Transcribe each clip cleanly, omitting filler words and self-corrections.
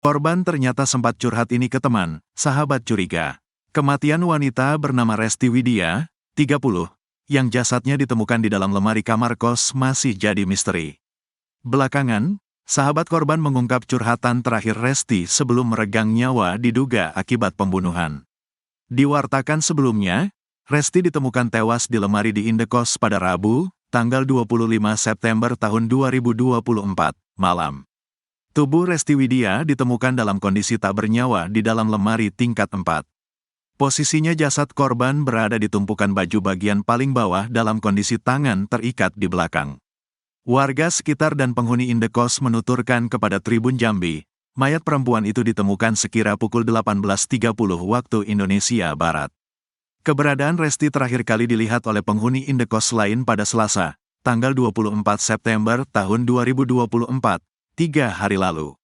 Korban ternyata sempat curhat ini ke teman, sahabat curiga. Kematian wanita bernama Resti Widya, 30, yang jasadnya ditemukan di dalam lemari kamar kos masih jadi misteri. Belakangan, sahabat korban mengungkap curhatan terakhir Resti sebelum meregang nyawa diduga akibat pembunuhan. Diwartakan sebelumnya, Resti ditemukan tewas di lemari di indekos pada Rabu, tanggal 25 September tahun 2024, malam. Tubuh Resti Widya ditemukan dalam kondisi tak bernyawa di dalam lemari tingkat 4. Posisinya jasad korban berada di tumpukan baju bagian paling bawah dalam kondisi tangan terikat di belakang. Warga sekitar dan penghuni indekos menuturkan kepada Tribun Jambi, mayat perempuan itu ditemukan sekira pukul 18.30 waktu Indonesia Barat. Keberadaan Resti terakhir kali dilihat oleh penghuni indekos lain pada Selasa, tanggal 24 September tahun 2024, 3 hari lalu.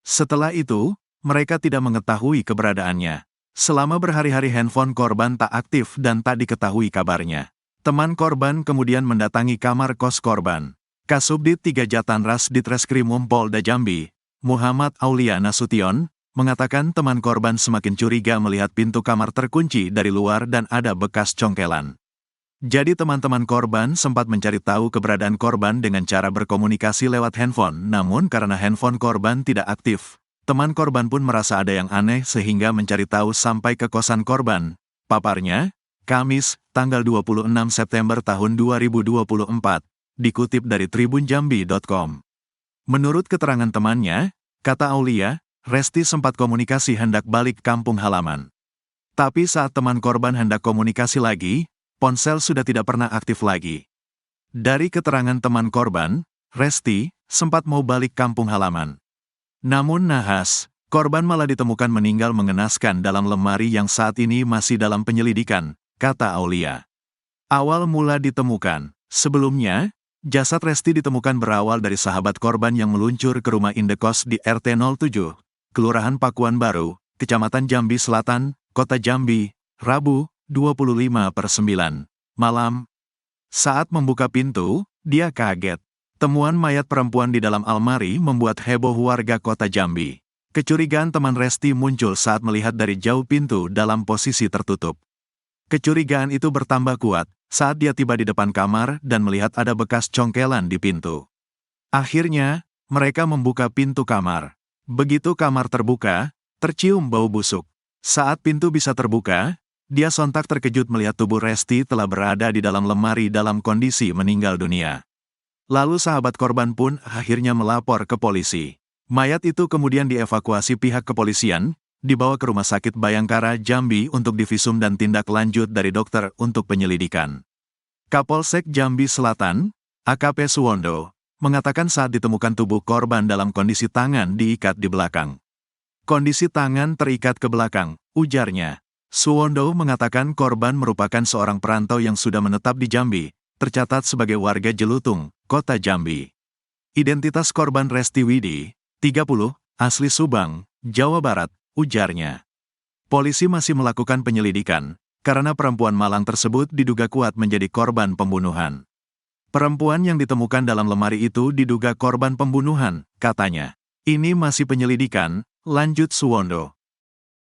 Setelah itu, mereka tidak mengetahui keberadaannya. Selama berhari-hari handphone korban tak aktif dan tak diketahui kabarnya. Teman korban kemudian mendatangi kamar kos korban. Kasubdit 3 Jatanras Ditreskrimum Polda Jambi, Muhammad Aulia Nasution, mengatakan teman korban semakin curiga melihat pintu kamar terkunci dari luar dan ada bekas congkelan. Jadi teman-teman korban sempat mencari tahu keberadaan korban dengan cara berkomunikasi lewat handphone, namun karena handphone korban tidak aktif, teman korban pun merasa ada yang aneh sehingga mencari tahu sampai ke kosan korban. Paparnya, Kamis, tanggal 26 September tahun 2024, dikutip dari tribunjambi.com. Menurut keterangan temannya, kata Aulia, Resti sempat komunikasi hendak balik kampung halaman. Tapi saat teman korban hendak komunikasi lagi, ponsel sudah tidak pernah aktif lagi. Dari keterangan teman korban, Resti sempat mau balik kampung halaman. Namun nahas, korban malah ditemukan meninggal mengenaskan dalam lemari yang saat ini masih dalam penyelidikan, kata Aulia. Awal mula ditemukan, sebelumnya, jasad Resti ditemukan berawal dari sahabat korban yang meluncur ke rumah indekos di RT 07, Kelurahan Pakuan Baru, Kecamatan Jambi Selatan, Kota Jambi, Rabu, 25/9, malam. Saat membuka pintu, dia kaget. Temuan mayat perempuan di dalam almari membuat heboh warga Kota Jambi. Kecurigaan teman Resti muncul saat melihat dari jauh pintu dalam posisi tertutup. Kecurigaan itu bertambah kuat saat dia tiba di depan kamar dan melihat ada bekas congkelan di pintu. Akhirnya, mereka membuka pintu kamar. Begitu kamar terbuka, tercium bau busuk. Saat pintu bisa terbuka, dia sontak terkejut melihat tubuh Resti telah berada di dalam lemari dalam kondisi meninggal dunia. Lalu sahabat korban pun akhirnya melapor ke polisi. Mayat itu kemudian dievakuasi pihak kepolisian, dibawa ke Rumah Sakit Bayangkara Jambi untuk divisum dan tindak lanjut dari dokter untuk penyelidikan. Kapolsek Jambi Selatan, AKP Suwondo, mengatakan saat ditemukan tubuh korban dalam kondisi tangan diikat di belakang. Kondisi tangan terikat ke belakang, ujarnya. Suwondo mengatakan korban merupakan seorang perantau yang sudah menetap di Jambi, tercatat sebagai warga Jelutung, Kota Jambi. Identitas korban Resti Widya, 30, asli Subang, Jawa Barat, ujarnya. Polisi masih melakukan penyelidikan, karena perempuan malang tersebut diduga kuat menjadi korban pembunuhan. Perempuan yang ditemukan dalam lemari itu diduga korban pembunuhan, katanya. Ini masih penyelidikan, lanjut Suwondo.